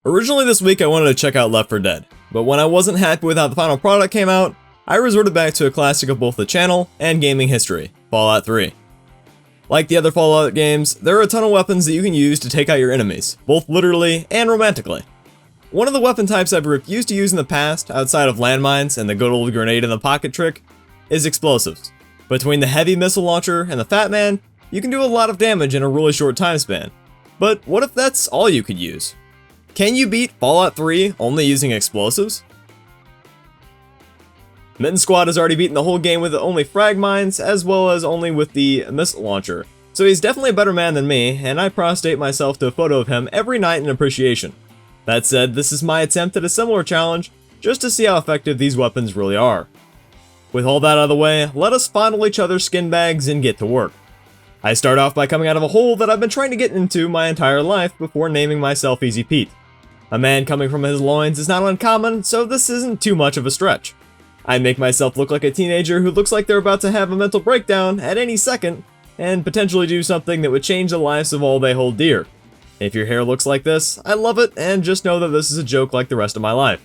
Originally this week I wanted to check out Left 4 Dead, but when I wasn't happy with how the final product came out, I resorted back to a classic of both the channel and gaming history, Fallout 3. Like the other Fallout games, there are a ton of weapons that you can use to take out your enemies, both literally and romantically. One of the weapon types I've refused to use in the past, outside of landmines and the good old grenade in the pocket trick, is explosives. Between the heavy missile launcher and the fatman, you can do a lot of damage in a really short time span. But what if that's all you could use? Can you beat Fallout 3 only using explosives? Mitten Squad has already beaten the whole game with only frag mines, as well as only with the missile launcher, so he's definitely a better man than me, and I prostrate myself to a photo of him every night in appreciation. That said, this is my attempt at a similar challenge, just to see how effective these weapons really are. With all that out of the way, let us fondle each other's skin bags and get to work. I start off by coming out of a hole that I've been trying to get into my entire life before naming myself Easy Pete. A man coming from his loins is not uncommon, so this isn't too much of a stretch. I make myself look like a teenager who looks like they're about to have a mental breakdown at any second, and potentially do something that would change the lives of all they hold dear. If your hair looks like this, I love it, and just know that this is a joke like the rest of my life.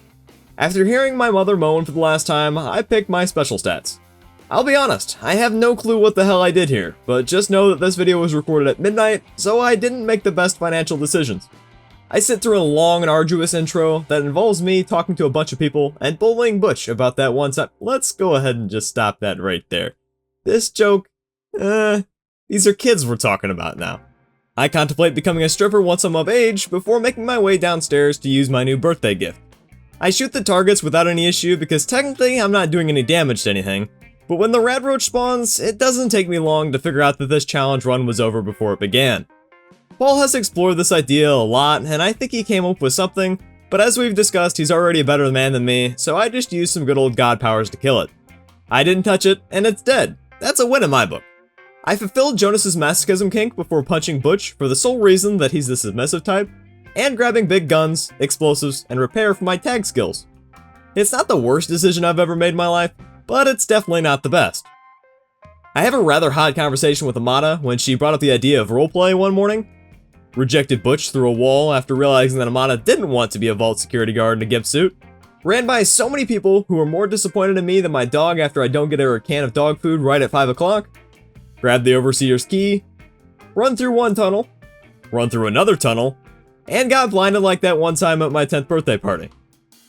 After hearing my mother moan for the last time, I picked my special stats. I'll be honest, I have no clue what the hell I did here, but just know that this video was recorded at midnight, so I didn't make the best financial decisions. I sit through a long and arduous intro that involves me talking to a bunch of people and bullying Butch about that one time. Let's go ahead and just stop that right there. This joke, these are kids we're talking about now. I contemplate becoming a stripper once I'm of age before making my way downstairs to use my new birthday gift. I shoot the targets without any issue because technically I'm not doing any damage to anything, but when the radroach spawns, it doesn't take me long to figure out that this challenge run was over before it began. Paul has explored this idea a lot, and I think he came up with something, but as we've discussed, he's already a better man than me, so I just used some good old god powers to kill it. I didn't touch it, and it's dead. That's a win in my book. I fulfilled Jonas's masochism kink before punching Butch for the sole reason that he's the submissive type, and grabbing big guns, explosives, and repair for my tag skills. It's not the worst decision I've ever made in my life, but it's definitely not the best. I have a rather hot conversation with Amada when she brought up the idea of roleplay one morning. Rejected Butch through a wall after realizing that Amada didn't want to be a vault security guard in a gimp suit. Ran by so many people who were more disappointed in me than my dog after I don't get her a can of dog food right at 5 o'clock. Grabbed the overseer's key. Run through one tunnel. Run through another tunnel. And got blinded like that one time at my 10th birthday party.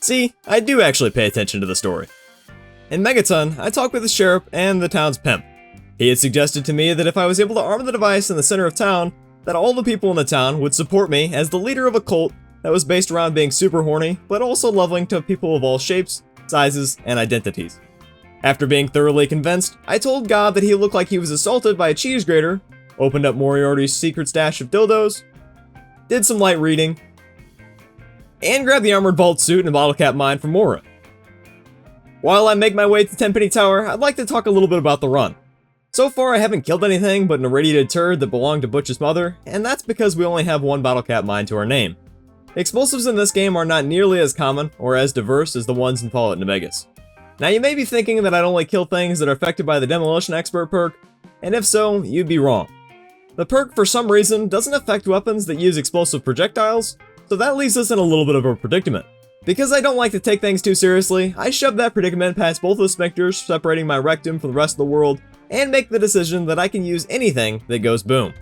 See, I do actually pay attention to the story. In Megaton, I talked with the sheriff and the town's pimp. He had suggested to me that if I was able to arm the device in the center of town, that all the people in the town would support me as the leader of a cult that was based around being super horny, but also loving to people of all shapes, sizes, and identities. After being thoroughly convinced, I told God that he looked like he was assaulted by a cheese grater, opened up Moriarty's secret stash of dildos, did some light reading, and grabbed the armored vault suit and bottle cap mine from Mora. While I make my way to Tenpenny Tower, I'd like to talk a little bit about the run. So far, I haven't killed anything but an irradiated turd that belonged to Butch's mother, and that's because we only have one bottle cap mine to our name. Explosives in this game are not nearly as common or as diverse as the ones in Fallout New Vegas. Now you may be thinking that I'd only kill things that are affected by the Demolition Expert perk, and if so, you'd be wrong. The perk, for some reason, doesn't affect weapons that use explosive projectiles, so that leaves us in a little bit of a predicament. Because I don't like to take things too seriously, I shove that predicament past both of the sphincters, separating my rectum from the rest of the world, and make the decision that I can use anything that goes boom.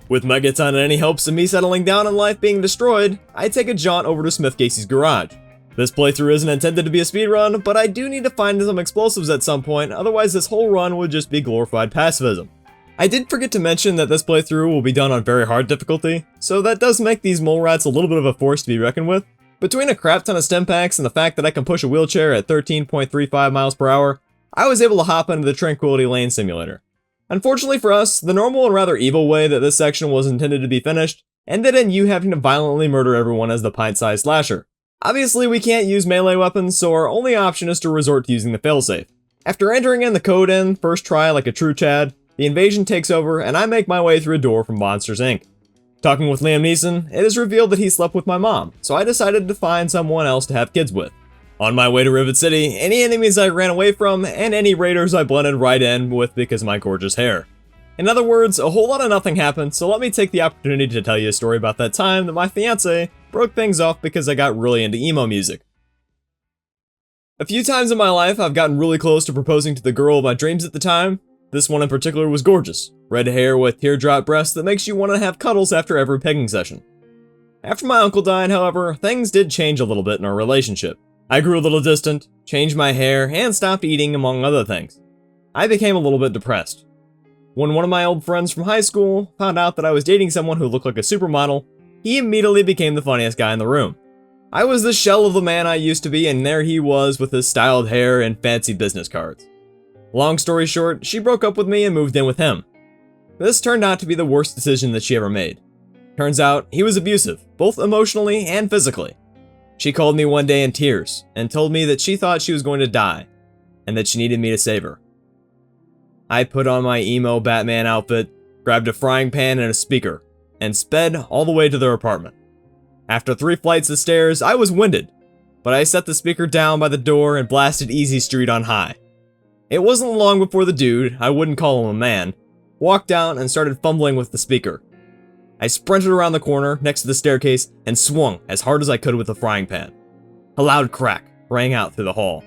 With Megaton and any hopes of me settling down and life being destroyed, I take a jaunt over to Smith Casey's garage. This playthrough isn't intended to be a speedrun, but I do need to find some explosives at some point, otherwise this whole run would just be glorified pacifism. I did forget to mention that this playthrough will be done on very hard difficulty, so that does make these mole rats a little bit of a force to be reckoned with. Between a crap ton of stim packs and the fact that I can push a wheelchair at 13.35 miles per hour, I was able to hop into the Tranquility Lane simulator. Unfortunately for us, the normal and rather evil way that this section was intended to be finished ended in you having to violently murder everyone as the pint-sized slasher. Obviously we can't use melee weapons, so our only option is to resort to using the failsafe. After entering in the code in first try like a true Chad, the invasion takes over and I make my way through a door from Monsters Inc. Talking with Liam Neeson, it is revealed that he slept with my mom, so I decided to find someone else to have kids with. On my way to Rivet City, any enemies I ran away from, and any raiders I blended right in with because of my gorgeous hair. In other words, a whole lot of nothing happened, so let me take the opportunity to tell you a story about that time that my fiancé broke things off because I got really into emo music. A few times in my life, I've gotten really close to proposing to the girl of my dreams at the time. This one in particular was gorgeous. Red hair with teardrop breasts that makes you want to have cuddles after every pegging session. After my uncle died, however, things did change a little bit in our relationship. I grew a little distant, changed my hair, and stopped eating, among other things. I became a little bit depressed. When one of my old friends from high school found out that I was dating someone who looked like a supermodel, he immediately became the funniest guy in the room. I was the shell of the man I used to be, and there he was with his styled hair and fancy business cards. Long story short, she broke up with me and moved in with him. This turned out to be the worst decision that she ever made. Turns out, he was abusive, both emotionally and physically. She called me one day in tears, and told me that she thought she was going to die, and that she needed me to save her. I put on my emo Batman outfit, grabbed a frying pan and a speaker, and sped all the way to their apartment. After 3 flights of stairs, I was winded, but I set the speaker down by the door and blasted Easy Street on high. It wasn't long before the dude, I wouldn't call him a man, walked out and started fumbling with the speaker. I sprinted around the corner next to the staircase and swung as hard as I could with the frying pan. A loud crack rang out through the hall.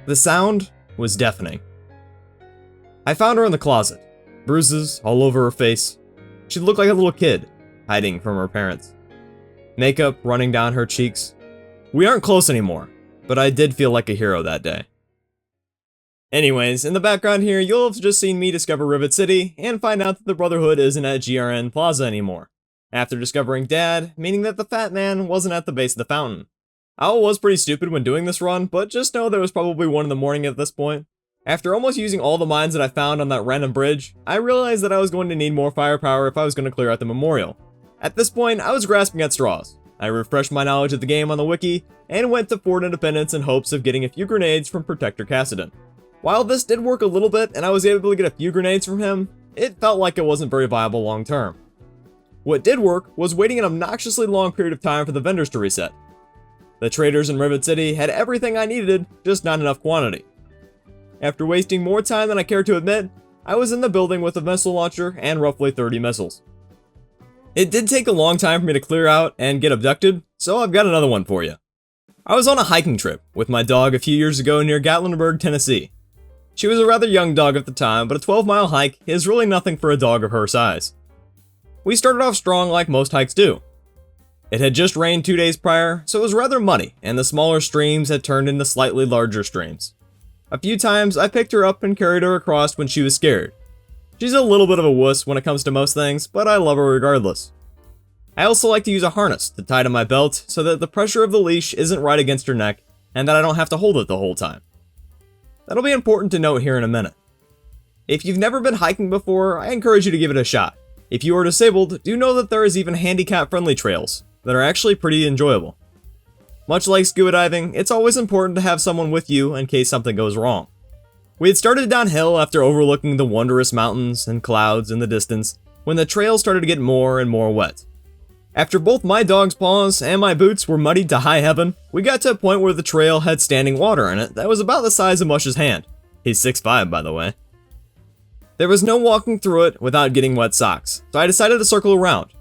The sound was deafening. I found her in the closet, bruises all over her face. She looked like a little kid, hiding from her parents. Makeup running down her cheeks. We aren't close anymore, but I did feel like a hero that day. Anyways, in the background here, you'll have just seen me discover Rivet City and find out that the Brotherhood isn't at GRN Plaza anymore, after discovering Dad, meaning that the Fat Man wasn't at the base of the fountain. I was pretty stupid when doing this run, but just know there was probably 1 in the morning at this point. After almost using all the mines that I found on that random bridge, I realized that I was going to need more firepower if I was going to clear out the memorial. At this point, I was grasping at straws. I refreshed my knowledge of the game on the wiki, and went to Fort Independence in hopes of getting a few grenades from Protector Cassidon. While this did work a little bit, and I was able to get a few grenades from him, it felt like it wasn't very viable long term. What did work was waiting an obnoxiously long period of time for the vendors to reset. The traders in Rivet City had everything I needed, just not enough quantity. After wasting more time than I care to admit, I was in the building with a missile launcher and roughly 30 missiles. It did take a long time for me to clear out and get abducted, so I've got another one for you. I was on a hiking trip with my dog a few years ago near Gatlinburg, Tennessee. She was a rather young dog at the time, but a 12-mile hike is really nothing for a dog of her size. We started off strong like most hikes do. It had just rained 2 days prior, so it was rather muddy, and the smaller streams had turned into slightly larger streams. A few times, I picked her up and carried her across when she was scared. She's a little bit of a wuss when it comes to most things, but I love her regardless. I also like to use a harness to tie to my belt so that the pressure of the leash isn't right against her neck, and that I don't have to hold it the whole time. That'll be important to note here in a minute. If you've never been hiking before, I encourage you to give it a shot. If you are disabled, do know that there is even handicap-friendly trails that are actually pretty enjoyable. Much like scuba diving, it's always important to have someone with you in case something goes wrong. We had started downhill after overlooking the wondrous mountains and clouds in the distance when the trail started to get more and more wet. After both my dog's paws and my boots were muddied to high heaven, we got to a point where the trail had standing water in it that was about the size of Mush's hand. He's 6'5", by the way. There was no walking through it without getting wet socks, so I decided to circle around.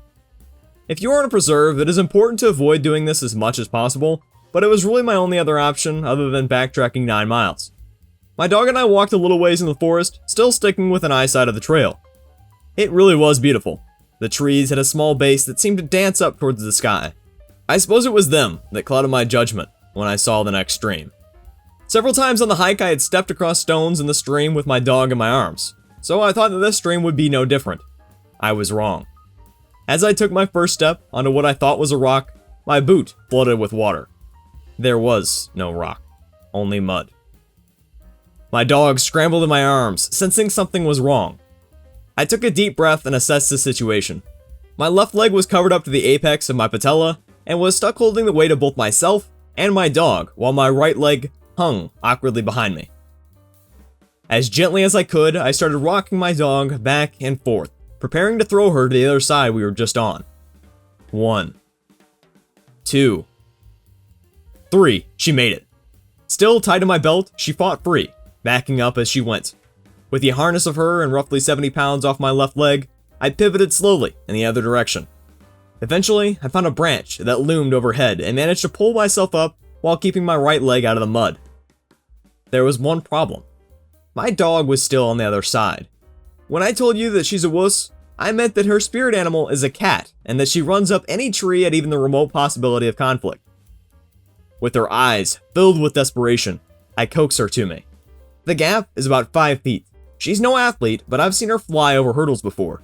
If you are on a preserve, it is important to avoid doing this as much as possible, but it was really my only other option other than backtracking 9 miles. My dog and I walked a little ways in the forest, still sticking with an eyesight of the trail. It really was beautiful. The trees had a small base that seemed to dance up towards the sky. I suppose it was them that clouded my judgment when I saw the next stream. Several times on the hike I had stepped across stones in the stream with my dog in my arms, so I thought that this stream would be no different. I was wrong. As I took my first step onto what I thought was a rock, my boot flooded with water. There was no rock, only mud. My dog scrambled in my arms, sensing something was wrong. I took a deep breath and assessed the situation. My left leg was covered up to the apex of my patella and was stuck holding the weight of both myself and my dog while my right leg hung awkwardly behind me. As gently as I could, I started rocking my dog back and forth, preparing to throw her to the other side we were just on. 1, 2, 3. She made it. Still tied to my belt, she fought free, backing up as she went. With the harness of her and roughly 70 pounds off my left leg, I pivoted slowly in the other direction. Eventually, I found a branch that loomed overhead and managed to pull myself up while keeping my right leg out of the mud. There was one problem. My dog was still on the other side. When I told you that she's a wuss, I meant that her spirit animal is a cat and that she runs up any tree at even the remote possibility of conflict. With her eyes filled with desperation, I coax her to me. The gap is about 5 feet. She's no athlete, but I've seen her fly over hurdles before.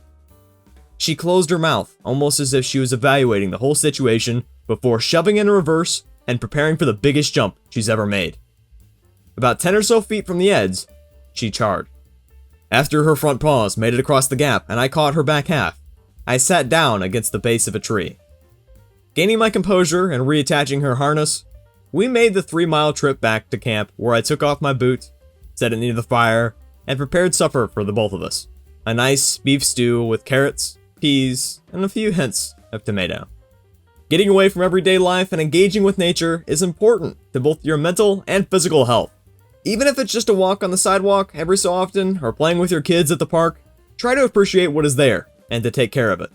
She closed her mouth, almost as if she was evaluating the whole situation before shoving in reverse and preparing for the biggest jump she's ever made. About 10 or so feet from the edge, she charged. After her front paws made it across the gap and I caught her back half, I sat down against the base of a tree. Gaining my composure and reattaching her harness, we made the 3-mile trip back to camp where I took off my boots, set it near the fire, and prepared supper for the both of us. A nice beef stew with carrots, peas, and a few hints of tomato. Getting away from everyday life and engaging with nature is important to both your mental and physical health. Even if it's just a walk on the sidewalk every so often, or playing with your kids at the park, try to appreciate what is there and to take care of it.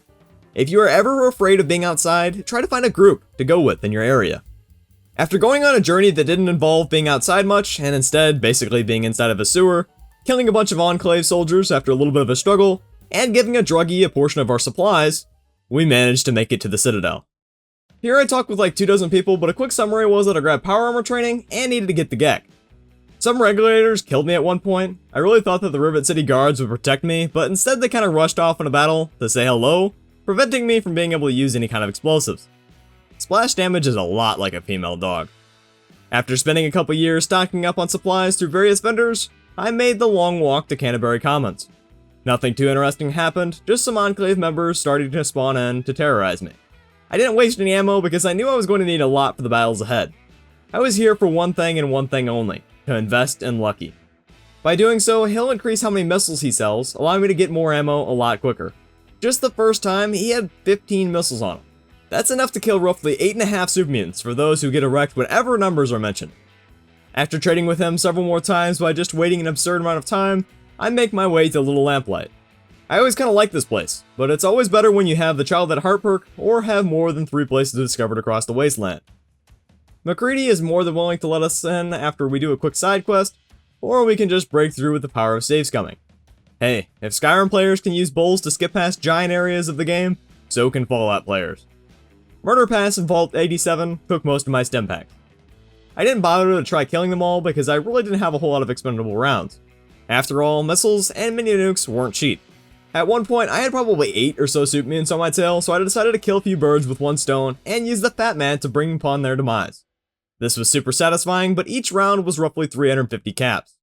If you are ever afraid of being outside, try to find a group to go with in your area. After going on a journey that didn't involve being outside much, and instead basically being inside of a sewer, killing a bunch of Enclave soldiers after a little bit of a struggle, and giving a druggie a portion of our supplies, we managed to make it to the Citadel. Here I talked with like 24 people, but a quick summary was that I grabbed power armor training and needed to get the GEC. Some regulators killed me at one point. I really thought that the Rivet City guards would protect me, but instead they kind of rushed off in a battle to say hello, preventing me from being able to use any kind of explosives. Splash damage is a lot like a female dog. After spending a couple years stocking up on supplies through various vendors, I made the long walk to Canterbury Commons. Nothing too interesting happened, just some Enclave members starting to spawn in to terrorize me. I didn't waste any ammo because I knew I was going to need a lot for the battles ahead. I was here for one thing and one thing only, to invest in Lucky. By doing so, he'll increase how many missiles he sells, allowing me to get more ammo a lot quicker. Just the first time, he had 15 missiles on him. That's enough to kill roughly 8.5 super mutants for those who get erect whenever numbers are mentioned. After trading with him several more times by just waiting an absurd amount of time, I make my way to Little Lamplight. I always kinda like this place, but it's always better when you have the Child at Heart perk or have more than 3 places discovered across the wasteland. McCready is more than willing to let us in after we do a quick side quest, or we can just break through with the power of save scumming. Hey, if Skyrim players can use bowls to skip past giant areas of the game, so can Fallout players. Murder Pass and Vault 87 took most of my stim packs. I didn't bother to try killing them all because I really didn't have a whole lot of expendable rounds. After all, missiles and mini nukes weren't cheap. At one point, I had probably 8 or so super mutants on my tail, so I decided to kill a few birds with one stone and use the fatman to bring upon their demise. This was super satisfying, but each round was roughly 350 caps.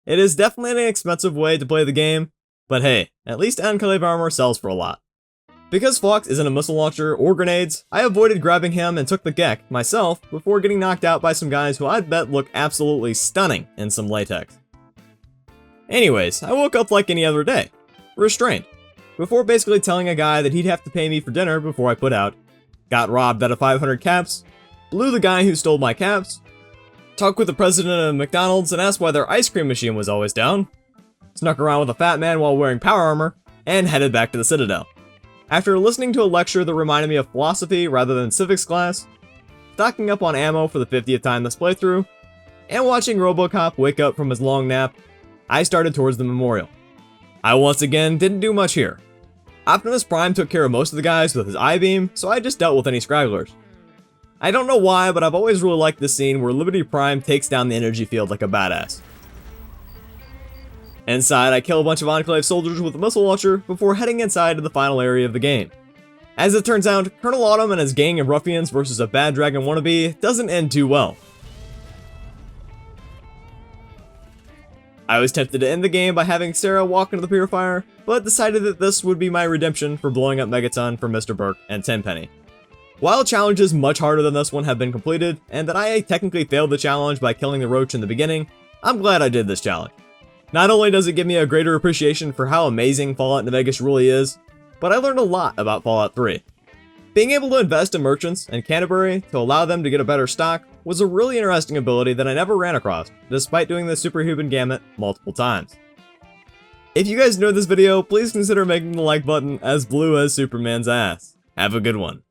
It is definitely an expensive way to play the game, but hey, at least Enclave armor sells for a lot. Because Fox isn't a missile launcher or grenades, I avoided grabbing him and took the GEC myself before getting knocked out by some guys who I bet look absolutely stunning in some latex. Anyways, I woke up like any other day, restrained, before basically telling a guy that he'd have to pay me for dinner before I put out, got robbed out of 500 caps, blew the guy who stole my caps, talked with the president of McDonald's and asked why their ice cream machine was always down, snuck around with a fat man while wearing power armor, and headed back to the Citadel. After listening to a lecture that reminded me of philosophy rather than civics class, stocking up on ammo for the 50th time this playthrough, and watching RoboCop wake up from his long nap, I started towards the memorial. I once again didn't do much here. Optimus Prime took care of most of the guys with his I-beam, so I just dealt with any stragglers. I don't know why, but I've always really liked this scene where Liberty Prime takes down the energy field like a badass. Inside, I kill a bunch of Enclave soldiers with a missile launcher before heading inside to the final area of the game. As it turns out, Colonel Autumn and his gang of ruffians versus a bad dragon wannabe doesn't end too well. I was tempted to end the game by having Sarah walk into the purifier, but decided that this would be my redemption for blowing up Megaton for Mr. Burke and Tenpenny. While challenges much harder than this one have been completed, and that I technically failed the challenge by killing the roach in the beginning, I'm glad I did this challenge. Not only does it give me a greater appreciation for how amazing Fallout New Vegas really is, but I learned a lot about Fallout 3. Being able to invest in merchants and Canterbury to allow them to get a better stock was a really interesting ability that I never ran across, despite doing the superhuman gamut multiple times. If you guys enjoyed this video, please consider making the like button as blue as Superman's ass. Have a good one.